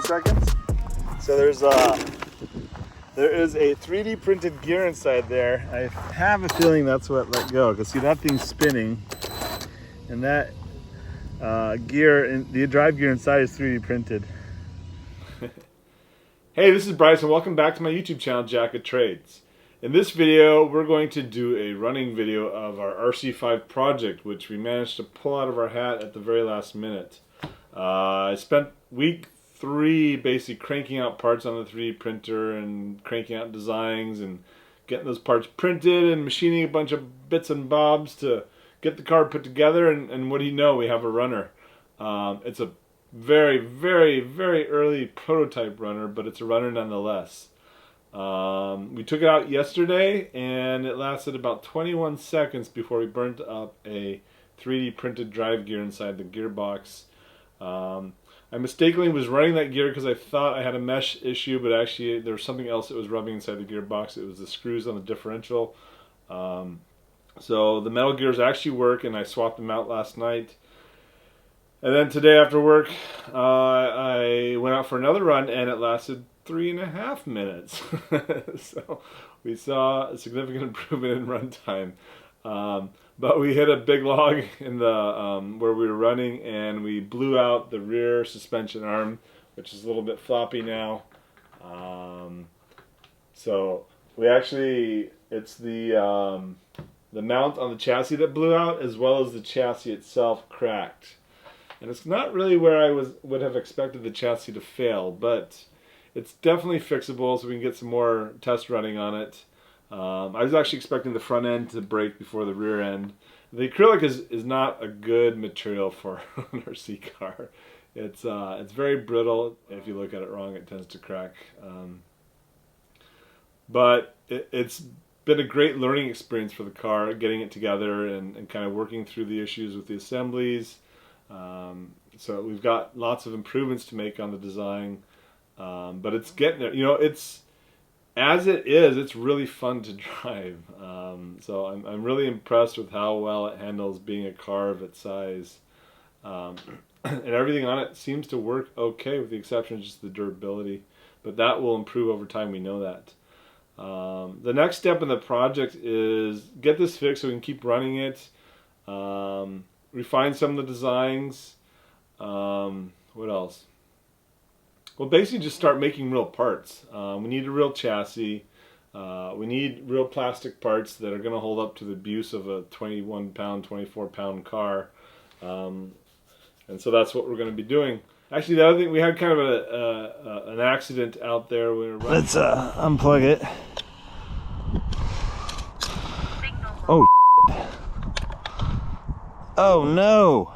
Seconds. So there is a 3D printed gear inside there. I have a feeling that's what let go, because see, that thing's spinning, and that gear, the drive gear inside, is 3D printed. Hey, this is Bryce and welcome back to my YouTube channel, Jack of Trades. In this video, we're going to do a running video of our RC5 project, which we managed to pull out of our hat at the very last minute. I spent week 3 basically cranking out parts on the 3D printer and cranking out designs and getting those parts printed and machining a bunch of bits and bobs to get the car put together, and what do you know, we have a runner. It's a very, very, very early prototype runner, but it's a runner nonetheless. We took it out yesterday and it lasted about 21 seconds before we burnt up a 3D printed drive gear inside the gearbox. I mistakenly was running that gear because I thought I had a mesh issue, but actually there was something else that was rubbing inside the gearbox. It was the screws on the differential. So the metal gears actually work, and I swapped them out last night. And then today after work, I went out for another run, and it lasted 3.5 minutes. So we saw a significant improvement in runtime. But we hit a big log in the where we were running, and we blew out the rear suspension arm, which is a little bit floppy now. So we actually, it's the mount on the chassis that blew out, as well as the chassis itself cracked. And it's not really where I would have expected the chassis to fail, but it's definitely fixable, so we can get some more test running on it. I was actually expecting the front end to break before the rear end. The acrylic is not a good material for an RC car. It's very brittle. If you look at it wrong, it tends to crack. But it's been a great learning experience for the car, getting it together and kind of working through the issues with the assemblies. So we've got lots of improvements to make on the design, but it's getting there. You know, as it is, it's really fun to drive. So I'm really impressed with how well it handles being a car of its size. And everything on it seems to work okay, with the exception of just the durability. But that will improve over time, we know that. The next step in the project is get this fixed so we can keep running it. Refine some of the designs. What else? Well, basically just start making real parts. We need a real chassis. We need real plastic parts that are going to hold up to the abuse of a 21-pound, 24-pound car. And so that's what we're going to be doing. Actually, the other thing, we had kind of an accident out there. Let's unplug it. Oh, oh no!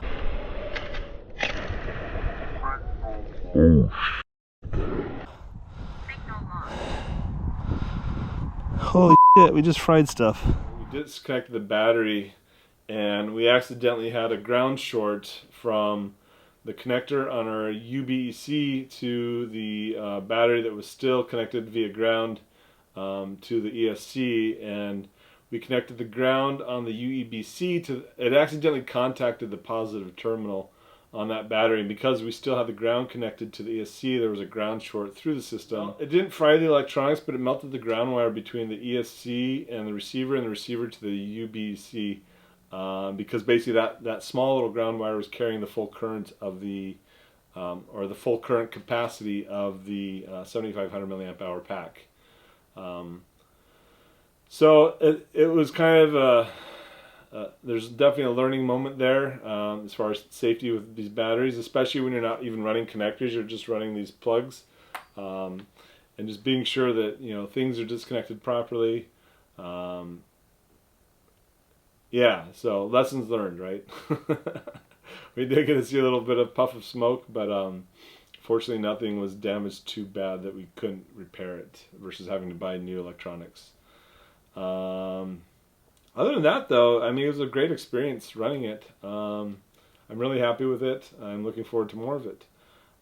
Holy shit, we just fried stuff. We disconnected the battery, and we accidentally had a ground short from the connector on our UBEC to the battery that was still connected via ground to the ESC, and we connected the ground on the UEBC to, it accidentally contacted the positive terminal on that battery, and because we still had the ground connected to the ESC, there was a ground short through the system. It didn't fry the electronics, but it melted the ground wire between the ESC and the receiver to the UBC, because basically that small little ground wire was carrying the full current of the or the full current capacity of the 7500 milliamp hour pack. So it was kind of there's definitely a learning moment there as far as safety with these batteries, especially when you're not even running connectors, you're just running these plugs, and just being sure that, you know, things are disconnected properly. Yeah, so lessons learned, right? We did get to see a little bit of puff of smoke, but fortunately nothing was damaged too bad that we couldn't repair it versus having to buy new electronics. Other than that, though, I mean, it was a great experience running it. I'm really happy with it. I'm looking forward to more of it.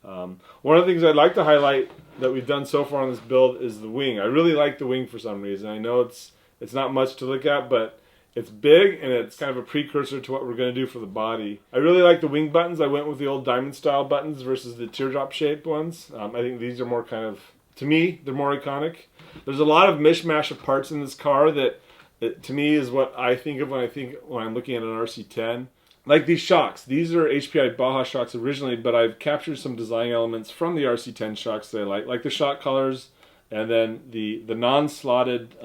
One of the things I'd like to highlight that we've done so far on this build is the wing. I really like the wing for some reason. I know it's not much to look at, but it's big and it's kind of a precursor to what we're going to do for the body. I really like the wing buttons. I went with the old diamond style buttons versus the teardrop shaped ones. I think these are more kind of, to me, they're more iconic. There's a lot of mishmash of parts in this car that to me is what I think of when I'm looking at an RC10. Like these shocks. These are HPI Baja shocks originally, but I've captured some design elements from the RC10 shocks that I like the shock colors, and then the non-slotted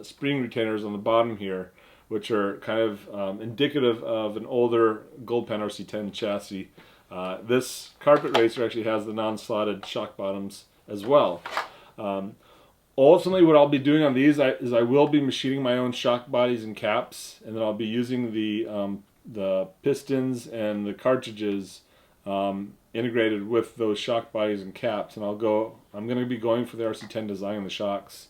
spring retainers on the bottom here, which are kind of indicative of an older Gold Pan RC10 chassis. This Carpet Racer actually has the non-slotted shock bottoms as well. Ultimately, what I'll be doing on these is I will be machining my own shock bodies and caps, and then I'll be using the pistons and the cartridges integrated with those shock bodies and caps, and I'm going to be going for the RC10 design on the shocks.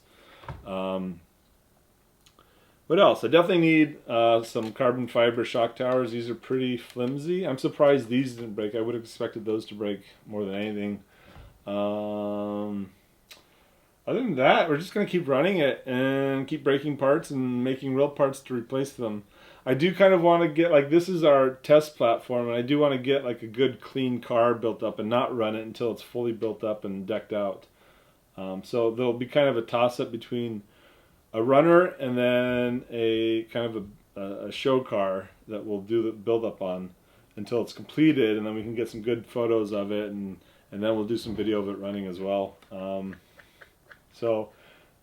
What else? I definitely need some carbon fiber shock towers. These are pretty flimsy. I'm surprised these didn't break. I would have expected those to break more than anything. Other than that, we're just going to keep running it and keep breaking parts and making real parts to replace them. I do kind of want to get, like, this is our test platform, and I do want to get like a good clean car built up and not run it until it's fully built up and decked out. So there'll be kind of a toss-up between a runner and then a kind of a show car that we'll do the build-up on until it's completed, and then we can get some good photos of it, and then we'll do some video of it running as well. So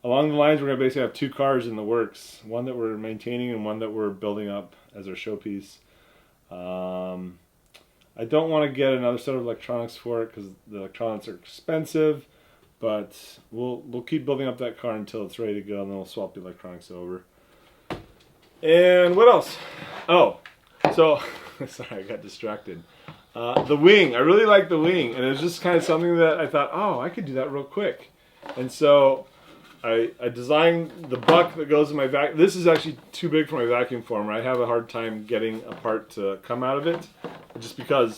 along the lines, we're going to basically have two cars in the works, one that we're maintaining and one that we're building up as our showpiece. I don't want to get another set of electronics for it because the electronics are expensive, but we'll keep building up that car until it's ready to go, and then we'll swap the electronics over. And what else? Oh, so sorry, I got distracted. The wing. I really like the wing, and it was just kind of something that I thought, oh, I could do that real quick. And so I designed the buck that goes in my vacuum. This is actually too big for my vacuum former. I have a hard time getting a part to come out of it, just because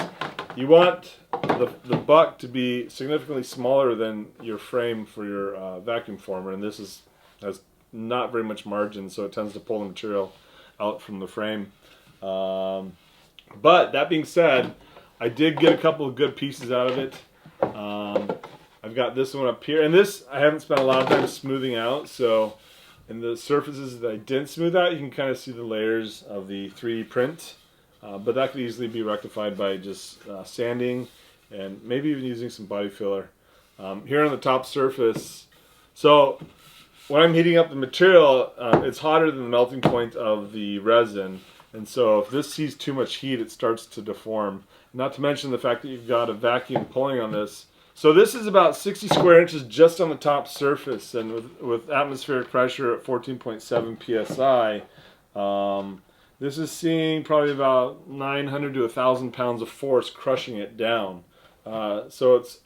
you want the buck to be significantly smaller than your frame for your vacuum former, and this has not very much margin, so it tends to pull the material out from the frame. But that being said, I did get a couple of good pieces out of it. I've got this one up here, and this I haven't spent a lot of time smoothing out, so in the surfaces that I didn't smooth out, you can kind of see the layers of the 3D print, but that could easily be rectified by just sanding and maybe even using some body filler. Here on the top surface, so when I'm heating up the material, it's hotter than the melting point of the resin, and so if this sees too much heat, it starts to deform. Not to mention the fact that you've got a vacuum pulling on this. So this is about 60 square inches just on the top surface, and with atmospheric pressure at 14.7 psi, this is seeing probably about 900 to 1,000 pounds of force crushing it down. So it's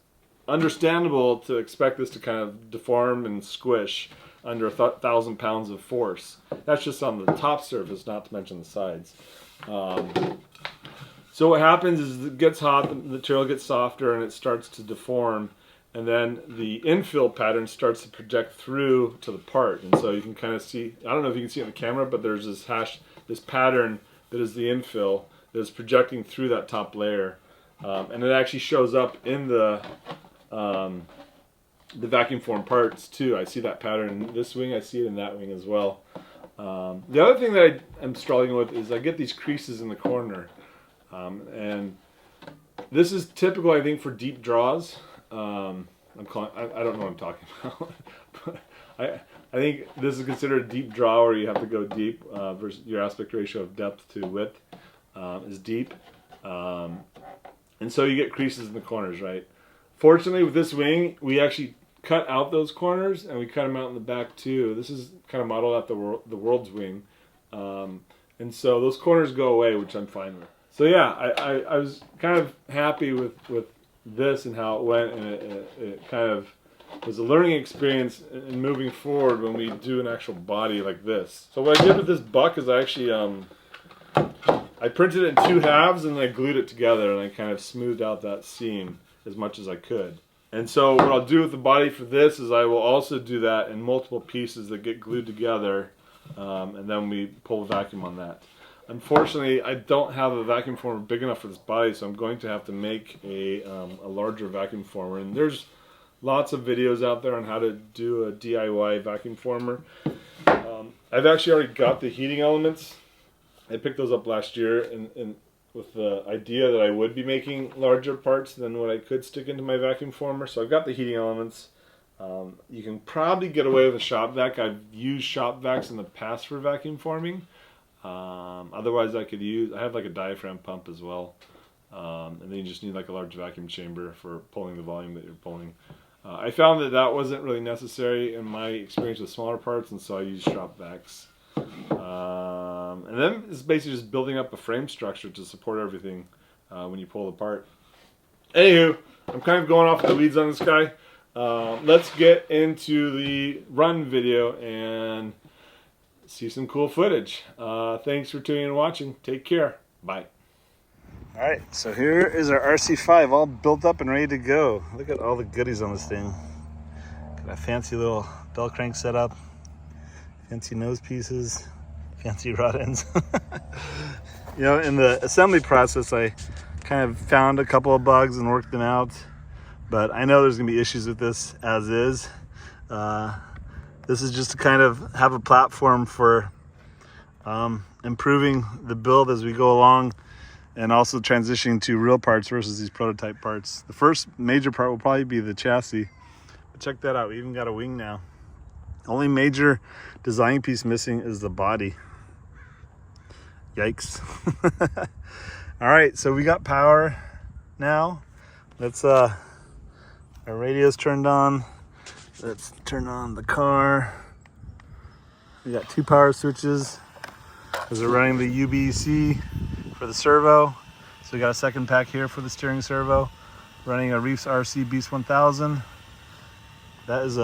understandable to expect this to kind of deform and squish under 1,000 pounds of force. That's just on the top surface, not to mention the sides. So what happens is it gets hot, the material gets softer, and it starts to deform, and then the infill pattern starts to project through to the part. And so you can kind of see, I don't know if you can see it on the camera, but there's this pattern that is the infill that is projecting through that top layer. And it actually shows up in the vacuum form parts too. I see that pattern in this wing, I see it in that wing as well. The other thing that I'm struggling with is I get these creases in the corner. And this is typical, I think, for deep draws. I don't know what I'm talking about. But I think this is considered a deep draw where you have to go deep versus your aspect ratio of depth to width is deep. And so you get creases in the corners, right? Fortunately, with this wing, we actually cut out those corners, and we cut them out in the back too. This is kind of modeled after the World's wing. And so those corners go away, which I'm fine with. So yeah, I was kind of happy with this and how it went, and it kind of was a learning experience in moving forward when we do an actual body like this. So what I did with this buck is I actually I printed it in 2 halves and I glued it together, and I kind of smoothed out that seam as much as I could. And so what I'll do with the body for this is I will also do that in multiple pieces that get glued together, and then we pull the vacuum on that. Unfortunately, I don't have a vacuum former big enough for this body, so I'm going to have to make a larger vacuum former. And there's lots of videos out there on how to do a DIY vacuum former. I've actually already got the heating elements. I picked those up last year and with the idea that I would be making larger parts than what I could stick into my vacuum former. So I've got the heating elements. You can probably get away with a shop vac. I've used shop vacs in the past for vacuum forming. Otherwise I have like a diaphragm pump as well. And then you just need like a large vacuum chamber for pulling the volume that you're pulling. I found that that wasn't really necessary in my experience with smaller parts, and so I used shop vacs. And then it's basically just building up a frame structure to support everything when you pull it apart. Anywho, I'm kind of going off the weeds on this guy. Let's get into the run video and see some cool footage. Thanks for tuning in and watching. Take care. Bye. Alright, so here is our RC5 all built up and ready to go. Look at all the goodies on this thing. Got a fancy little bell crank setup, fancy nose pieces, fancy rod ends. You know, in the assembly process, I kind of found a couple of bugs and worked them out, but I know there's going to be issues with this as is. This is just to kind of have a platform for improving the build as we go along, and also transitioning to real parts versus these prototype parts. The first major part will probably be the chassis. But check that out, we even got a wing now. Only major design piece missing is the body. Yikes. All right, so we got power now. Let's, our radio's turned on. Let's turn on the car. We got 2 power switches. Those are running the UBC for the servo. So we got a second pack here for the steering servo, running a Reefs RC Beast 1000. That is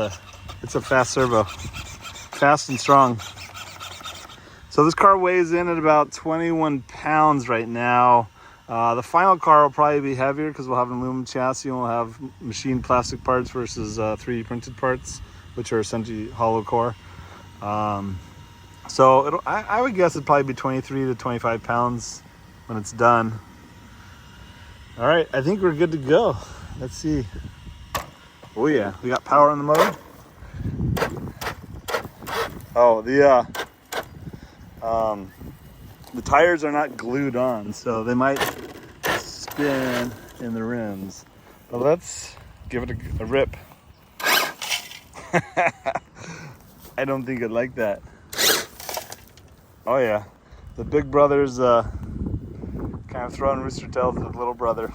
it's a fast servo, fast and strong. So this car weighs in at about 21 pounds right now. The final car will probably be heavier because we'll have an aluminum chassis and we'll have machined plastic parts versus 3D printed parts, which are essentially hollow core. So I would guess it'd probably be 23 to 25 pounds when it's done. All right, I think we're good to go. Let's see. Oh yeah, we got power on the motor. Oh, the tires are not glued on, so they might spin in the rims. But let's give it a rip. I don't think I'd like that. Oh yeah, the big brother's kind of throwing rooster tails to the little brother.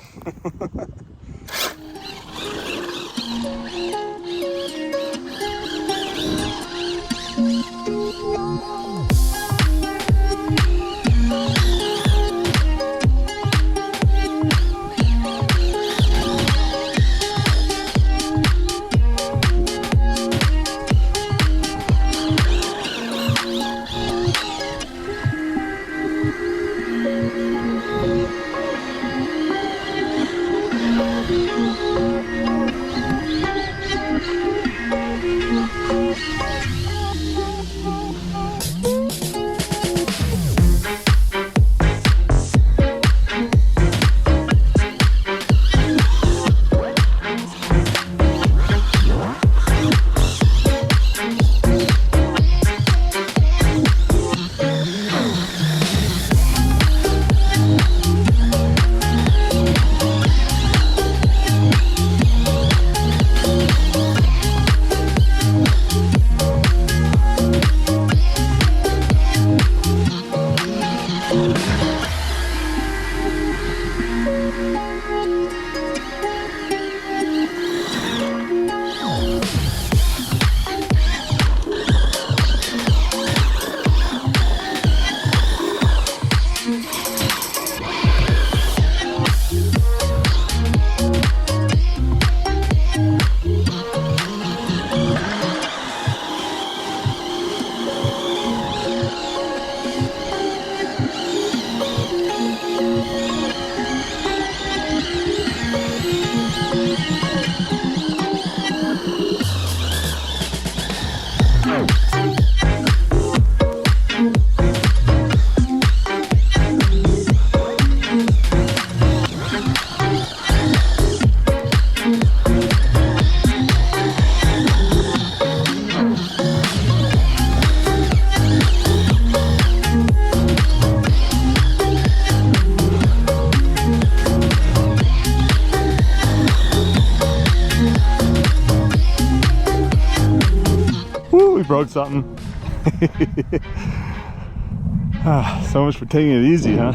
broke something. So much for taking it easy, huh?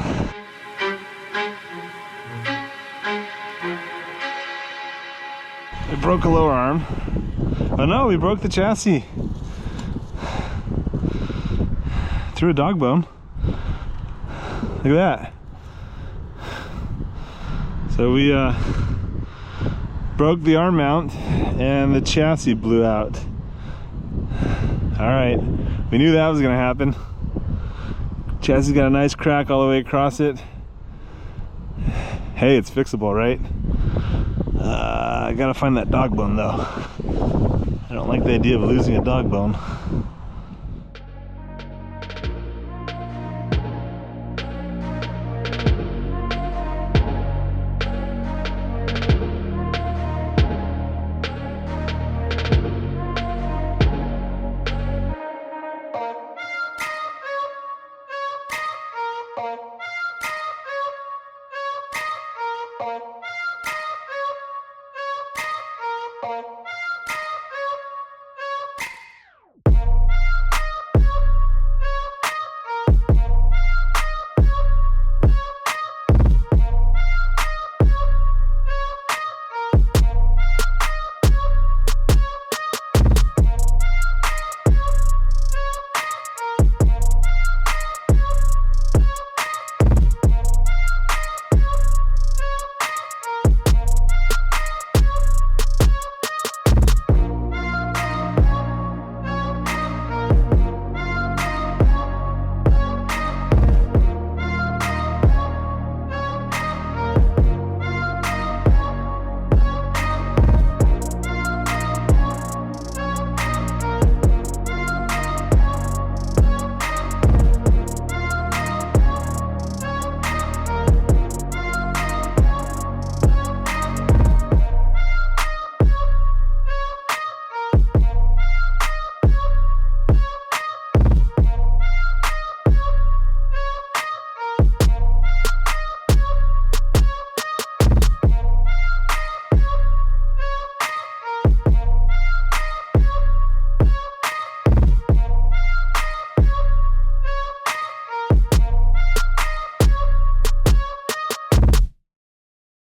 We broke a lower arm. Oh no, we broke the chassis. Through a dog bone. Look at that. So we broke the arm mount and the chassis blew out. Alright, we knew that was gonna happen. Chassis got a nice crack all the way across it. Hey, it's fixable, right? I gotta find that dog bone though. I don't like the idea of losing a dog bone.